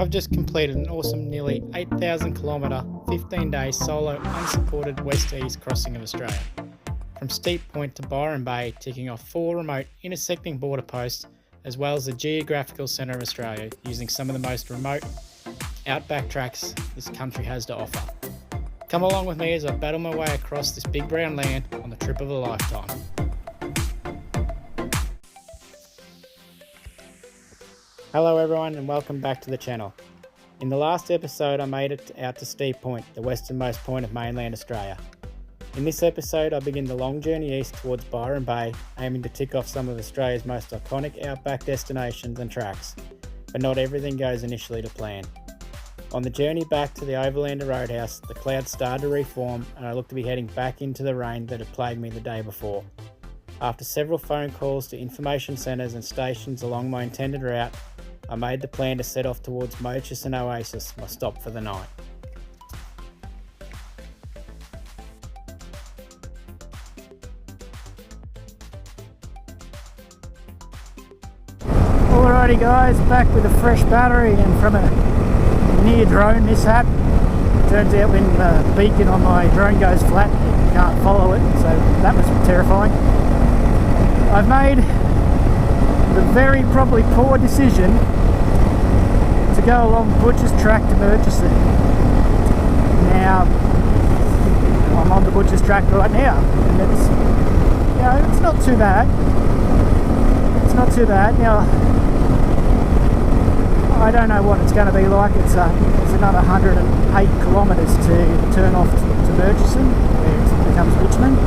I've just completed an awesome nearly 8,000 kilometre, 15-day solo unsupported west-east crossing of Australia. From Steep Point to Byron Bay, ticking off 4 remote intersecting border posts, as well as the geographical centre of Australia, using some of the most remote outback tracks this country has to offer. Come along with me as I battle my way across this big brown land on the trip of a lifetime. Hello everyone and welcome back to the channel. In the last episode I made it out to Steep Point, the westernmost point of mainland Australia. In this episode I begin the long journey east towards Byron Bay, aiming to tick off some of Australia's most iconic outback destinations and tracks, but not everything goes initially to plan. On the journey back to the Overlander Roadhouse, the clouds started to reform and I looked to be heading back into the rain that had plagued me the day before. After several phone calls to information centres and stations along my intended route, I made the plan to set off towards Murchison Oasis, my stop for the night. Alrighty guys, back with a fresh battery and from a near drone mishap. Turns out when the beacon on my drone goes flat, you can't follow it, so that was terrifying. I've made the very probably poor decision to go along Butcher's track to Murchison. Now, I'm on the Butcher's track right now, and it's, you know, it's not too bad. It's not too bad. Now, I don't know what it's going to be like. It's another 108 kilometres to turn off to Murchison, where it becomes Richmond.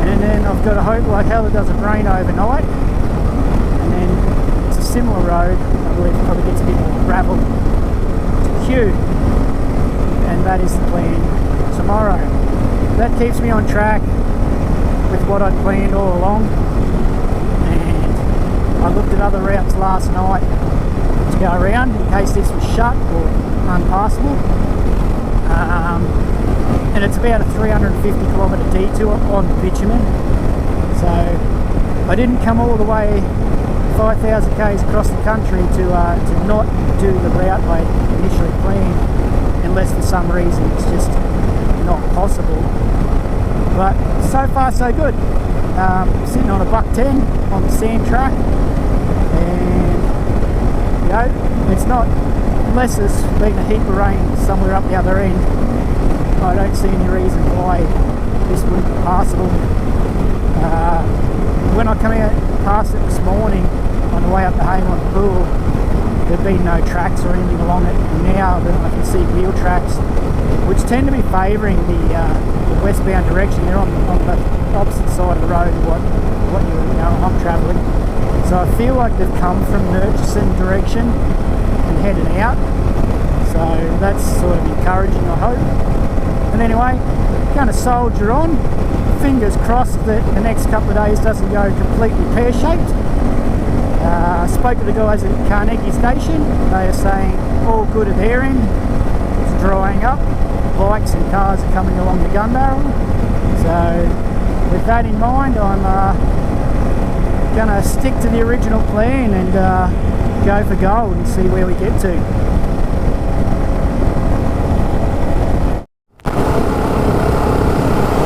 And then I've got to hope like hell it doesn't rain overnight. And then it's a similar road. I believe it probably gets a bit more gravel to Kew. And that is the plan tomorrow. That keeps me on track with what I'd planned all along. And I looked at other routes last night to go around in case this was shut or unpassable. And it's about a 350 kilometre detour on bitumen. So I didn't come all the way 5,000 k's across the country to not do the route I initially planned, unless for some reason it's just not possible. But so far so good. Sitting on a $1.10 on the sand track, and you know, it's not, unless there's been a heap of rain somewhere up the other end, I don't see any reason why this wouldn't be passable. When I come out past it this morning on the way up the Haymont Pool, there'd been no tracks or anything along it. Now that I can see wheel tracks, which tend to be favouring the westbound direction. They're on the opposite side of the road of what I'm travelling. So I feel like they've come from Murchison direction and headed out. So that's sort of encouraging, I hope. And anyway, going to soldier on. Fingers crossed that the next couple of days doesn't go completely pear-shaped. I spoke to the guys at Carnegie Station. They are saying all good at their end. It's drying up. Bikes and cars are coming along the gun barrel. So with that in mind, I'm going to stick to the original plan and go for gold and see where we get to.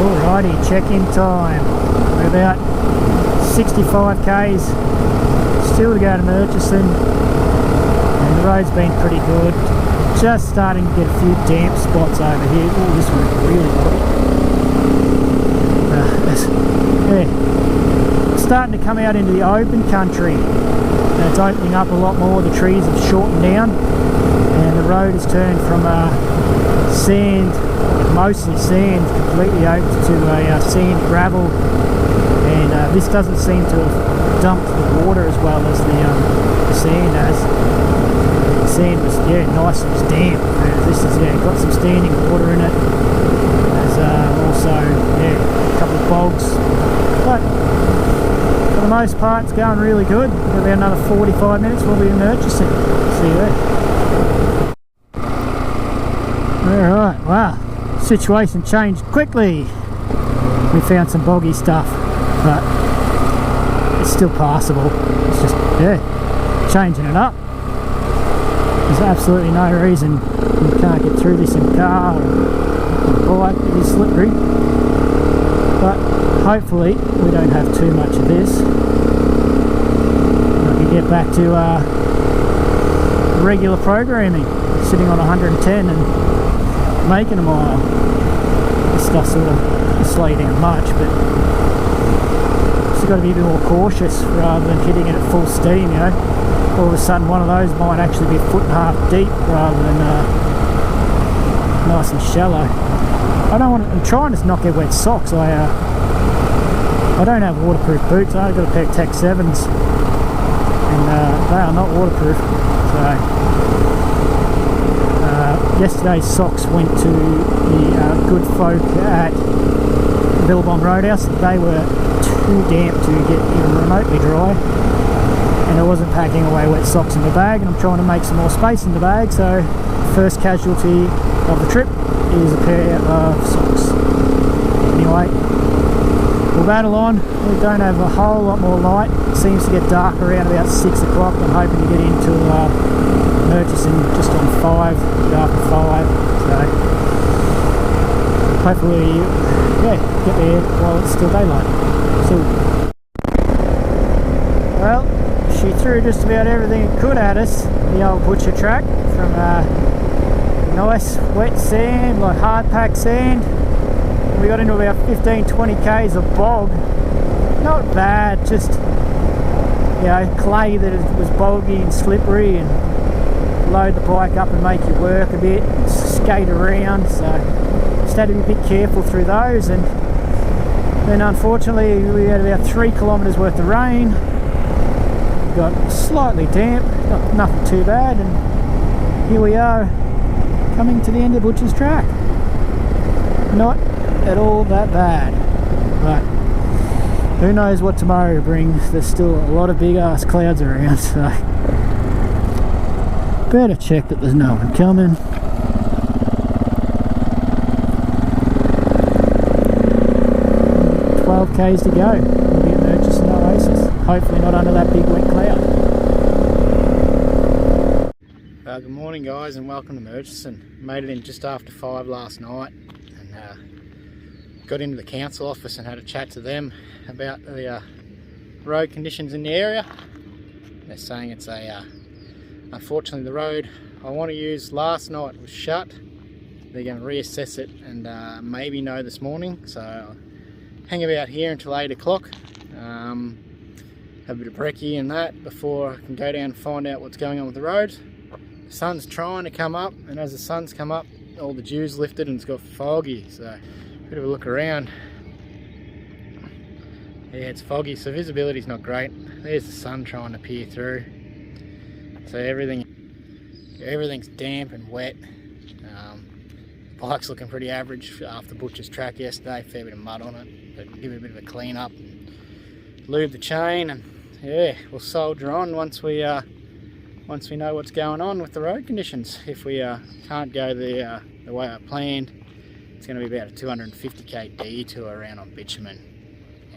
Alrighty, check-in time. We're about 65 k's still to go to Murchison, and the road's been pretty good. Just starting to get a few damp spots over here. Oh, this one's really yeah. Starting to come out into the open country, and it's opening up a lot more. The trees have shortened down, and the road has turned from sand, mostly sand, completely over to a sand gravel, and this doesn't seem to have dumped the water as well as the sand has. The sand was nice and was damp, whereas this has got some standing water in it. There's also a couple of bogs, but for the most part it's going really good. For about another 45 minutes we'll be in Murchison. See you there. Alright, wow, situation changed quickly. We found some boggy stuff, but it's still passable. It's just, changing it up. There's absolutely no reason you can't get through this in car or bike. It is slippery, but hopefully we don't have too much of this. I can get back to regular programming, sitting on 110 and making a mile. This stuff sort of slow down much, but just got to be a bit more cautious rather than hitting it at full steam, you know. All of a sudden one of those might actually be a foot and a half deep rather than nice and shallow. I'm trying to not get wet socks. I don't have waterproof boots. I've got a pair of Tech 7s and they are not waterproof. So yesterday's socks went to the good folk at Billabong Roadhouse. They were too damp to get even remotely dry, and I wasn't packing away wet socks in the bag, and I'm trying to make some more space in the bag, so first casualty of the trip is a pair of socks. Anyway, we'll battle on. We don't have a whole lot more light. It seems to get dark around about 6 o'clock. I'm hoping to get into Murchison just on 5, after 5, so hopefully, yeah, get there while it's still daylight. So, well, she threw just about everything it could at us, the old butcher track, from nice wet sand, like hard packed sand. We got into about 15-20 k's of bog. Not bad, just, you know, clay that was boggy and slippery, and load the bike up and make you work a bit, skate around, so just had to be a bit careful through those. And then unfortunately we had about 3 kilometres worth of rain, got slightly damp, nothing too bad, and here we are coming to the end of Butcher's Track. Not at all that bad, but who knows what tomorrow brings. There's still a lot of big ass clouds around, so better check that there's no one coming. K's to go. We'll be at Murchison Oasis. Hopefully not under that big wet cloud. Good morning guys, and welcome to Murchison. Made it in just after 5 last night, and got into the council office and had a chat to them about the road conditions in the area. They're saying it's unfortunately the road I want to use last night was shut. They're going to reassess it and maybe know this morning, so hang about here until 8 o'clock, have a bit of brekkie and that before I can go down and find out what's going on with the road. The sun's trying to come up, and as the sun's come up, all the dew's lifted and it's got foggy, so a bit of a look around. Yeah, it's foggy, so visibility's not great. There's the sun trying to peer through, so everything's damp and wet. Bike's looking pretty average after Butcher's Track yesterday, fair bit of mud on it, but give it a bit of a clean up and lube the chain, and yeah, we'll soldier on once we know what's going on with the road conditions. If we can't go the way I planned, it's going to be about a 250k detour around on bitumen,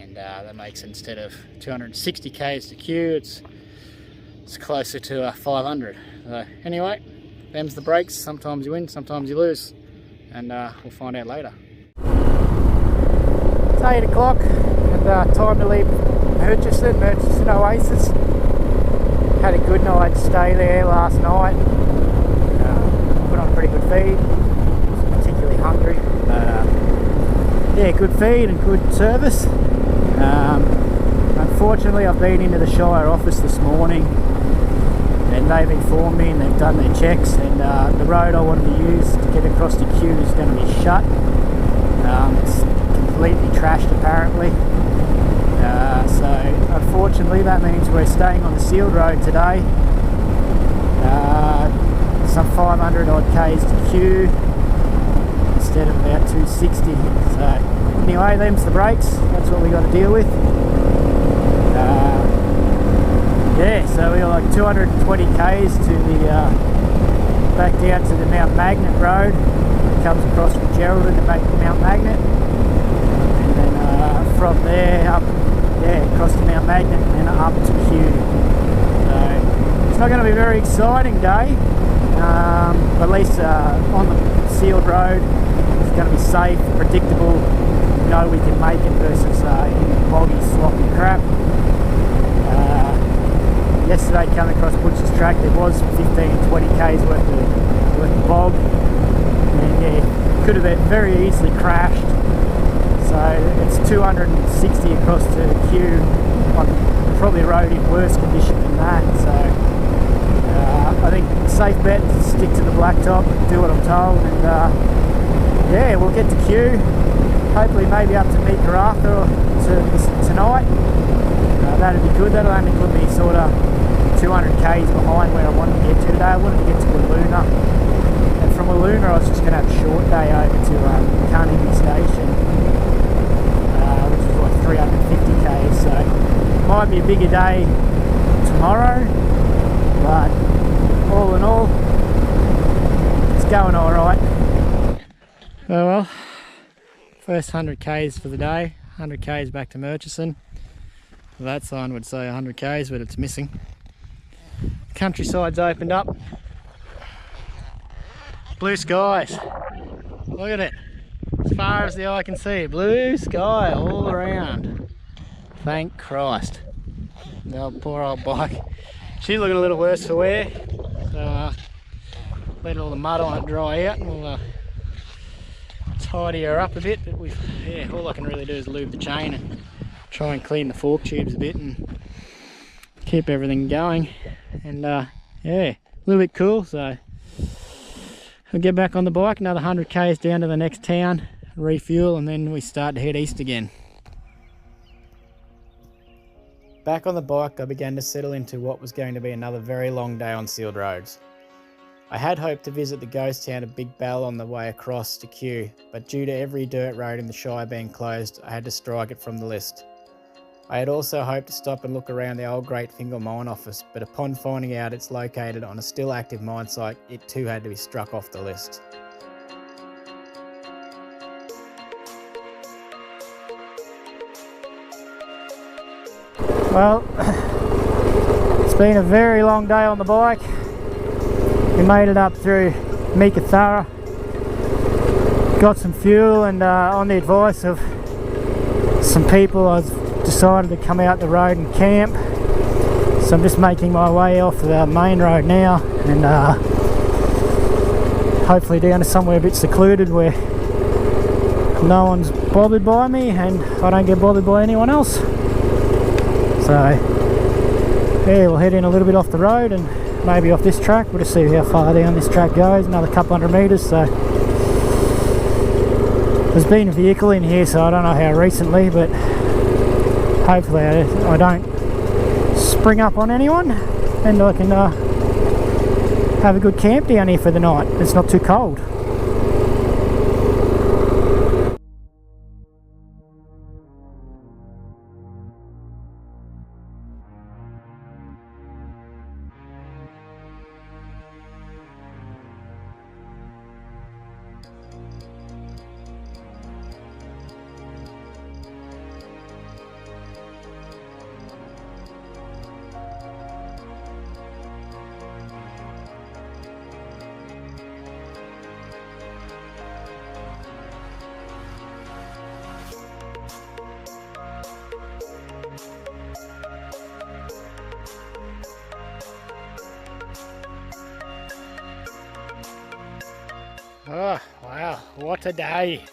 and that makes, instead of 260 k's to Q, it's closer to 500. So anyway, them's the breaks. Sometimes you win, sometimes you lose, and we'll find out later. It's 8 o'clock and time to leave Murchison Oasis. Had a good night's stay there last night. Put on a pretty good feed. Wasn't particularly hungry, but yeah, good feed and good service. Unfortunately, I've been into the Shire office this morning, and they've informed me and they've done their checks, and the road I wanted to use to get across to Kew is going to be shut. It's completely trashed apparently, so unfortunately that means we're staying on the sealed road today, some 500 odd k's to Kew instead of about 260. So anyway, them's the brakes, that's what we got to deal with. Yeah, so we got like 220 k's to the back down to the Mount Magnet road. It comes across from Geraldton to Mount Magnet, and then from there up, yeah, across to Mount Magnet and then up to Kew. So it's not going to be a very exciting day. At least on the sealed road, it's going to be safe, predictable. You know we can make it versus boggy, sloppy crap. Yesterday coming across Butcher's track, there was 15-20 k's worth of bog, and yeah, could have been very easily crashed. So it's 260 across to Q on probably a road in worse condition than that. So I think the safe bet is to stick to the blacktop, do what I'm told, and yeah, we'll get to Q. Hopefully maybe up to Markvard tonight. That'd be good. That'll only put me sort of 200 k's behind where I wanted to get to today. I wanted to get to Walloona, and from Walloona I was just going to have a short day over to Carnegie Station, which is like 350 k's. So it might be a bigger day tomorrow, but all in all, it's going all right. Oh well, first 100 k's for the day. 100 k's back to Murchison. That sign would say 100 k's, but it's missing. Countryside's opened up. Blue skies. Look at it. As far as the eye can see, blue sky all around. Thank Christ. The poor old bike. She's looking a little worse for wear. So let all the mud on it dry out, and we'll tidy her up a bit. But yeah, all I can really do is lube the chain and try and clean the fork tubes a bit and keep everything going. And yeah, a little bit cool. So we'll get back on the bike, another 100 k's down to the next town, refuel, and then we start to head east again. Back on the bike, I began to settle into what was going to be another very long day on sealed roads. I had hoped to visit the ghost town of Big Bell on the way across to Kew, but due to every dirt road in the Shire being closed, I had to strike it from the list. I had also hoped to stop and look around the old Great Fingal mine office, but upon finding out it's located on a still active mine site, it too had to be struck off the list. Well, it's been a very long day on the bike. We made it up through Markvard, got some fuel, and on the advice of some people I've decided to come out the road and camp. So I'm just making my way off the main road now, and hopefully down to somewhere a bit secluded where no one's bothered by me and I don't get bothered by anyone else. So yeah, we'll head in a little bit off the road and maybe off this track. We'll just see how far down this track goes, another couple hundred metres. So there's been a vehicle in here, so I don't know how recently, but hopefully I don't spring up on anyone, and I can have a good camp down here for the night. It's not too cold. Oh wow, what a day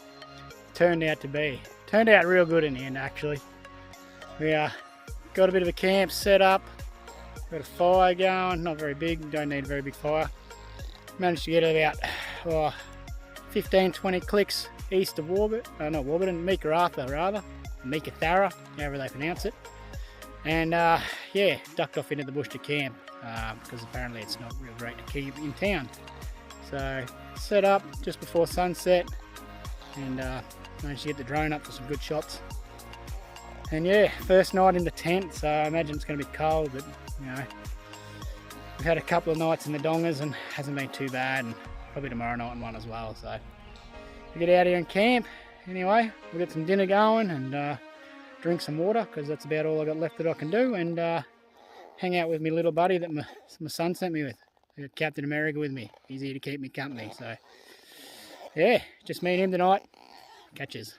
turned out to be. Turned out real good in the end actually. We got a bit of a camp set up, got a fire going, not very big, don't need a very big fire. Managed to get about 15-20 clicks east of Markvard, however they pronounce it. And yeah, ducked off into the bush to camp because apparently it's not real great to keep in town. So set up just before sunset and managed to get the drone up for some good shots. And yeah, first night in the tent, so I imagine it's going to be cold, but you know, we've had a couple of nights in the dongers and hasn't been too bad, and probably tomorrow night and one as well. So we get out here and camp. Anyway, we'll get some dinner going and drink some water, because that's about all I got left that I can do, and hang out with my little buddy that my son sent me with. I got Captain America with me. He's here to keep me company. So, yeah, just me and him tonight. Catches.